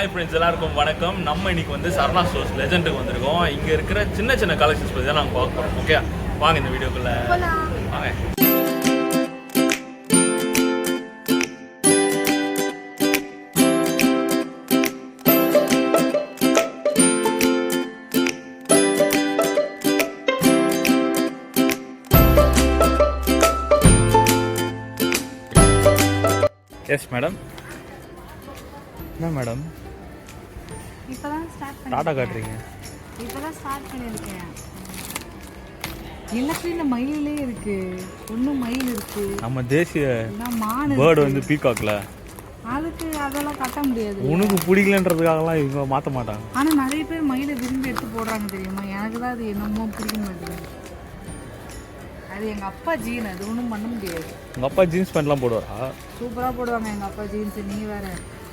Hi friends, எல்லாருக்கும் வணக்கம். நம்ம இன்னைக்கு வந்து சரணா ஸ்டோர்ஸ் லெஜெண்டுக்கு வந்திருக்கோம். இங்கே இருக்கிற சின்ன சின்ன கலெக்ஷன்ஸ் பற்றி தான் நாங்கள் பார்க்க போகிறோம். ஓகே, வாங்க இந்த வீடியோக்குள்ளே வாங்க. Yes madam. என்ன மேடம் இப்பதான் ஸ்டார்ட் டாடா காட்டுறீங்க? இப்பதான் ஸ்டார்ட் பண்ணிருக்கேன். எல்லாத்துலயும் இந்த மயிலே இருக்கு. ஒன்னும் மயில் இருக்கு. நம்ம தேசிய மான் பேர்டு வந்து பீகாக்ல. அதுக்கு அதெல்லாம் கட்ட முடியாது. உனக்கு பிடிக்கலன்றதுக்காகலாம் இவங்க மாற்ற மாட்டாங்க. ஆனா நிறைய பேர் மயிலை விரும்பி எடுத்து போடுறாங்க தெரியுமா? எனக்கு தான் அது என்னமோ பிடிக்க மாட்டேங்குது. அது எங்க அப்பா ஜீன், அது ஒன்றும் பண்ண முடியாது. உங்க அப்பா ஜீன்ஸ் பேண்ட்லாம் போடுவாரா? சூப்பராக போடுவாங்க எங்கள் அப்பா ஜீன்ஸு. நீ வேற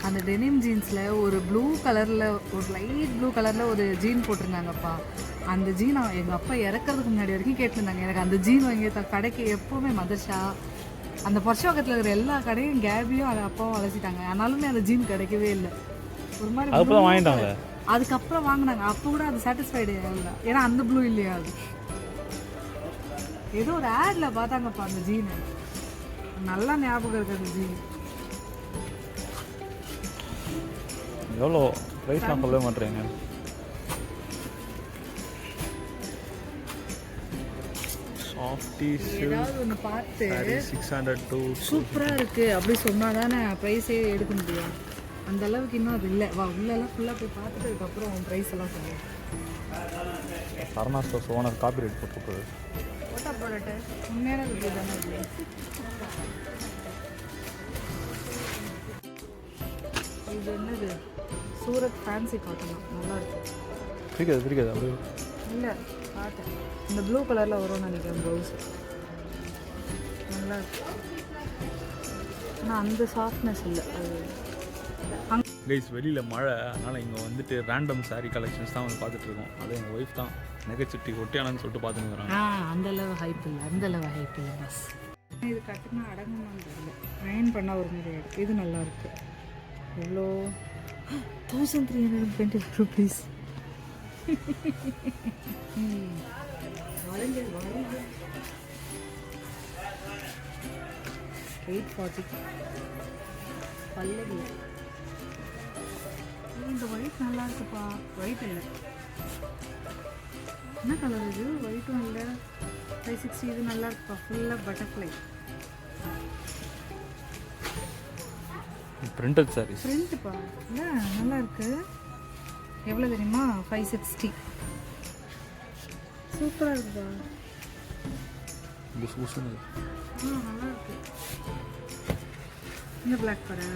அந்த டெனிம் ஜீன்ஸில் ஒரு ப்ளூ கலரில், ஒரு லைட் ப்ளூ கலரில் ஒரு ஜீன் போட்டிருந்தாங்கப்பா. அந்த ஜீன் எங்கள் அப்பா இறக்கிறதுக்கு முன்னாடி வரைக்கும் கேட்டிருந்தாங்க, எனக்கு அந்த ஜீன் வாங்கி கடைக்கு. எப்போவுமே மதர்ஷா அந்த பர்ஷோகத்தில் இருக்கிற எல்லா கடையும் கேபியும் அதை அப்பாவும் வளர்த்திட்டாங்க. ஆனாலுமே அந்த ஜீன் கிடைக்கவே இல்லை. ஒரு மாதிரி வாங்கிட்டாங்க. அதுக்கப்புறம் வாங்கினாங்க. அப்போ கூட அது சாட்டிஸ்ஃபைடு இல்லை, ஏன்னா அந்த ப்ளூ இல்லையா. அது ஏதோ ஒரு ஆட்ல பார்த்தாங்கப்பா அந்த ஜீனை. நல்லா ஞாபகம் இருக்கு அந்த ஜீன். எவ்வளோ ப்ரைஸ்லாம் சொல்லவே மாட்டேறீங்க? ஏதாவது ஒன்று பார்த்து 600 to சூப்பராக இருக்குது அப்படி சொன்னால் தானே ப்ரைஸே எடுக்க முடியும். அந்த அளவுக்கு இன்னும் அது இல்லை. வா உள்ளெல்லாம் ஃபுல்லாக போய் பார்த்துட்டதுக்கப்புறம் ப்ரைஸ் எல்லாம் சொல்லுவோம். சரணா ஸ்டோர்ஸ் ஓனர் காப்பி ரைட் போட்டு போட்டா போடட்டு. உண்மையான வீடியோ தானே அது. இது என்னது? Surat fancy cotton. நல்லா இருக்கு. பிடிக்காது அப்படியே இல்லை காட்டன். இந்த ப்ளூ கலரில் வரும்னு நினைக்கிறேன் ப்ளவுஸ். நல்லா இருக்கு. ஆனால் அந்த சாஃப்ட்னஸ் இல்லை. கைஸ், வெளியில் மழை, அதனால் இங்கே வந்துட்டு ரேண்டம் சாரீ கலெக்ஷன்ஸ் தான் வந்து பார்த்துட்ருக்கோம். அது எங்கள் ஒய்ஃப் தான் நெகச்சுட்டி ஒட்டியானு சொல்லிட்டு பார்த்துன்னு அந்த அளவு ஹைப் இல்லை, அந்த அளவு ஹைப் இல்லை. பஸ் இது கட்டுனா அடங்குமான்னு தெரியல. அயன் பண்ணால் ஒரு மாதிரி ஆகிடும். இது நல்லா இருக்கு. எவ்வளோ? 1320 rupees. 840. பல்லவி. இந்த ஒயிட் நல்லா இருக்குப்பா. ஒயிட் இல்லை, என்ன கலர் இது? ஒயிட்டும் இல்லை. 560. இது நல்லா இருக்குப்பா. ஃபுல்லாக பட்டர்ஃப்ளை பிரிண்டட் சாரீ. பிரிண்ட்டுப்பா. இல்லை நல்லா இருக்கு. எவ்வளோ தெரியுமா? 560. சூப்பராக இருக்குப்பா. நல்லா இருக்கு. இந்த பிளாக் பாரு,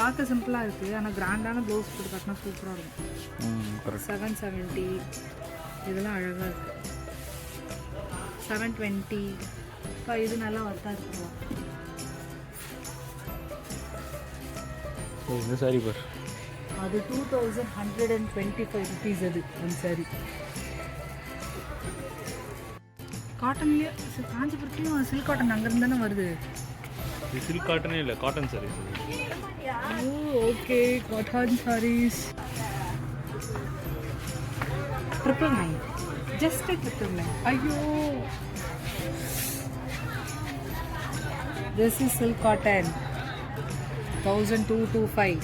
பார்க்க சிம்பிளாக இருக்குது. ஆனால் கிராண்டான ப்ளவுஸ் போட்டு காட்டினா சூப்பராக இருக்கும். 770. இதெல்லாம் அழகாக இருக்குது. 720. இது நல்லா ஒர்த்தாக இருக்குவா. இந்த சாரி பார், அது 2125 rupees. அது அந்த சாரி காட்டன்லேயே. காஞ்சிபுரத்துலேயும் சில்க் காட்டன் அங்கேருந்து தானே வருது. இது சில்க் காட்டனே இல்லை, cotton sari. Okay, cotton saris. 999. Just 999. ஐயோ, திஸ் இஸ் சில்க் காட்டன். 1225.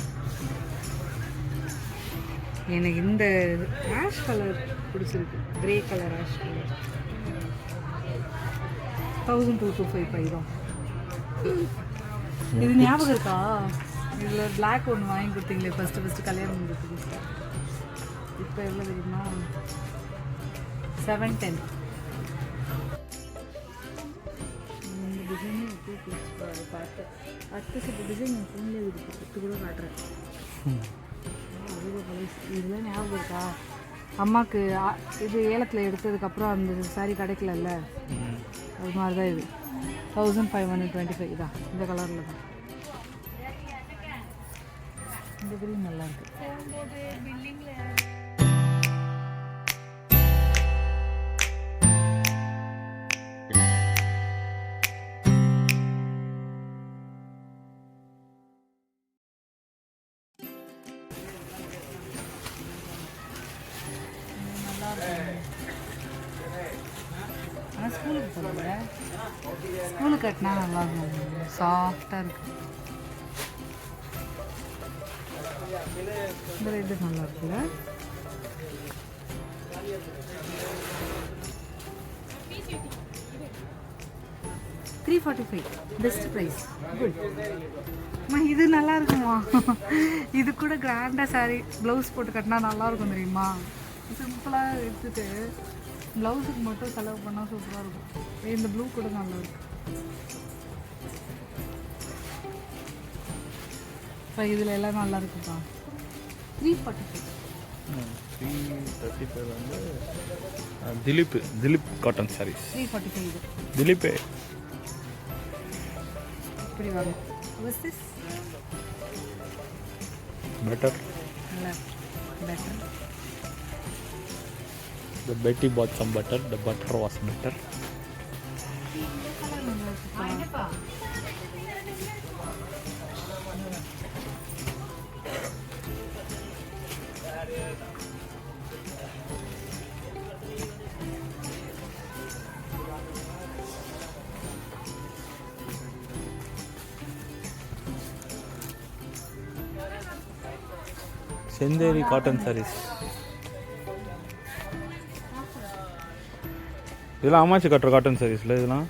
எனக்கு இந்த ஆஷ் கலர் பிடிச்சிருக்கு. Grey colour ash colour. 1225 தான். இது ஞாபகம் இருக்கா? இதில் பிளாக் ஒன்று வாங்கி கொடுத்தீங்களே ஃபஸ்ட்டு கல்யாணம் பண்ணுறதுக்கு. இப்போ எவ்வளோ தெரியுமா? 710. இந்த டிசைனே எப்படி பிடிச்சி பார்த்து அடுத்த செட்டு டிசைன் என் ஃபோன்லேயே இருக்குது. பத்து கூட காட்டுறேன். இதெல்லாம் ஞாபகம் இருக்கா? அம்மாவுக்கு இது ஏலத்தில் எடுத்ததுக்கப்புறம் அந்த சாரீ கிடைக்கலல்ல, அது மாதிரி தான் இது. 1525 தான். இந்த கலரில் தான். இந்த கிரீன் நல்லா இருக்குது. ஸ்கூலுக்கு போகல, ஸ்கூலுக்கு கட்டினா நல்லா இருக்கும், சாஃப்டாக இருக்கு. இந்த இது நல்லா இருக்குல்ல. $345 பெஸ்ட் ப்ரைஸ். குட். இது நல்லா இருக்குமா? இது கூட கிராண்டாக சாரீ ப்ளவுஸ் போட்டு கட்டினா நல்லா இருக்கும் தெரியுமா? சிம்பிளாக எடுத்துட்டு ப்ளவுஸுக்கு மட்டும் செலவு பண்ணால் சூப்பராக இருக்கும். இந்த ப்ளூ கூட நல்லா இருக்கு. இப்போ இதில் எல்லாம் நல்லா இருக்குப்பா. 345. 335 வந்து திலீப் காட்டன் சாரீஸ். 345. திலீப்பே இப்படி வாங்க. What's this? better. Better. The Betty bought some butter. The butter was better. Chanderi cotton saris. இதெல்லாம் அம்மாச்சி கட்டுற காட்டன் சாரீஸ்ல இதெல்லாம்.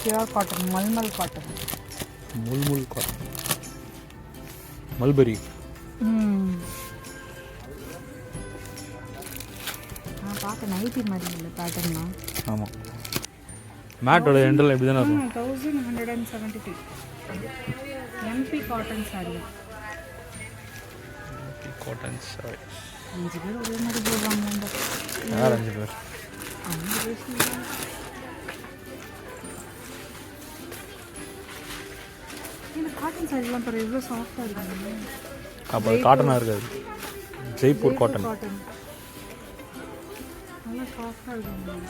பியூர் காட்டன், மல்மல் காட்டன். முல்முல் காட்டன், மல்பெரி. பார்க்க நைட்டி மாதிரி இல்லை பேட்டர்ன்லாம். ஆமாம், மேட்டோட எண்டில் எப்படி தானே இருக்கும். 1173 MP cotton sorry. Cotton sorry 5 பேர் ஒரே மாதிரி போடுவாங்க. யார் 5 பேர்? இந்த காட்டன் சாரிலாம் பாரு எவ்வளோ சாஃப்டாக இருக்காங்க. அப்போ அது காட்டனாக இருக்காது, ஜெய்ப்பூர் காட்டன். நல்லா சாஃப்டாக இருக்காங்க.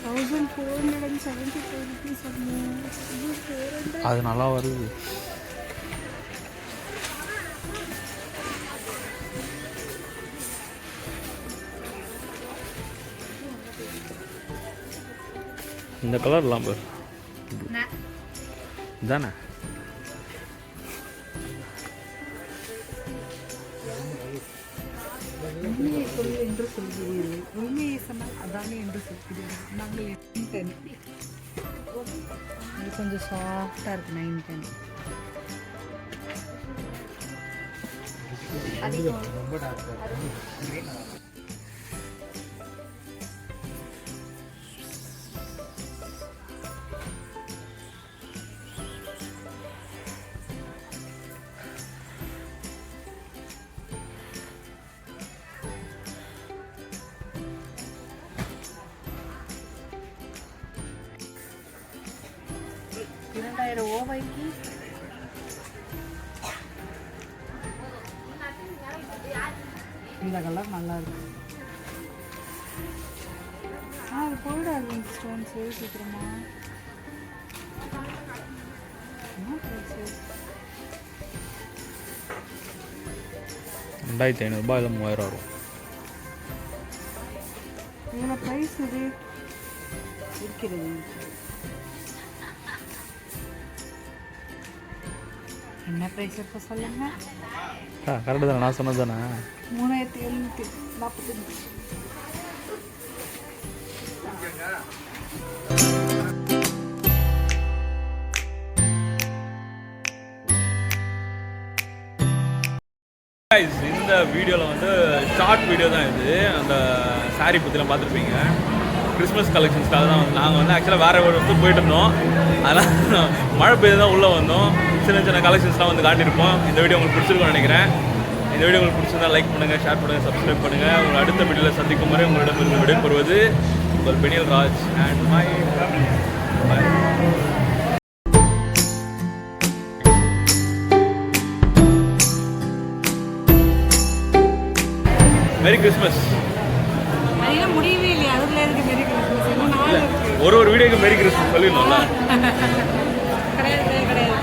1475 rupees. அது நல்லா வருது. இந்த கலர்லாம் பாரு தானே. உண்மையை சொல்லு என்று சொல்கிறீர்கள், உண்மையை சொன்னால் அதானே என்று சொல்கிறீர்கள். நாங்கள் 910. இது கொஞ்சம் சாஃப்டாக இருக்குது. 910 2000 ஓவைக்கு இந்த கலர் நல்லா இருக்கு. அது போயிடாது ஸ்டோன்ஸ் சீக்கிரமா. என்ன ப்ரைஸ்? 2500 இல்லை 3000 வரும். இவ்வளோ ப்ரைஸ் இது இருக்கிறது. என்ன ப்ரைஸ் இருக்க சொல்லுங்க. கரெக்டு தானே, நான் சொன்னது தானே. 3745. இந்த வீடியோவில் வந்து ஷார்ட் வீடியோ தான் இது. அந்த சாரீ பற்றிலாம் பார்த்துருப்பீங்க. கிறிஸ்மஸ் கலெக்ஷன்ஸ்க்காக தான் நாங்கள் வந்து ஆக்சுவலாக வேறு ஒரு இடத்துக்கு போயிட்டு இருந்தோம். அதனால் மழை பெய்து தான் உள்ளே வந்தோம். சின்ன சின்ன கலெக்ஷன்ஸ்லாம் வந்து காட்டியிருப்போம். இந்த வீடியோ உங்களுக்கு பிடிச்சிருக்கும்னு நினைக்கிறேன். இந்த வீடியோ உங்களுக்கு பிடிச்சிருந்தா லைக் பண்ணுங்கள், ஷேர் பண்ணுங்கள், சப்ஸ்கிரைப் பண்ணுங்கள். உங்கள் அடுத்த வீடியோவில் சந்திக்கும் வரை உங்களிடம் விடைபெறுவது உங்கள் பெனியல் ராஜ் அண்ட் மை மெரி கிறிஸ்மஸ். அதெல்லாம் முடியவே இல்லையா? அதுக்குள்ள எதுக்கு மெரி கிறிஸ்மஸ்? இன்னும் நாள் இருக்கு. ஒரு வீடியோக்கு மெரி கிறிஸ்மஸ் சொல்லிடணும்ல. கிடையாது கிடையாது.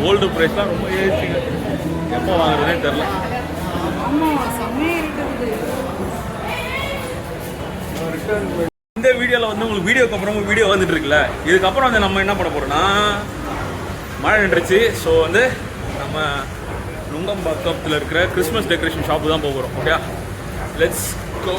கோல்டு ப்ரைஸ்லாம் ரொம்ப ஏறிச்சுங்க. எப்போ வாங்குறதுனே தெரில. ஆமாம், செம்மையாக இருக்குது. இந்த வீடியோவில் வந்து உங்களுக்கு வீடியோக்கு அப்புறம் வீடியோ வந்துட்டு இருக்குல்ல, இதுக்கப்புறம் வந்து நம்ம என்ன பண்ண போகிறோம்னா, மழை நின்றுச்சு. ஸோ வந்து நம்ம நுங்கம்பாக்கத்தில் இருக்கிற கிறிஸ்மஸ் டெக்கரேஷன் ஷாப்பு தான் போகிறோம். Okay, let's go.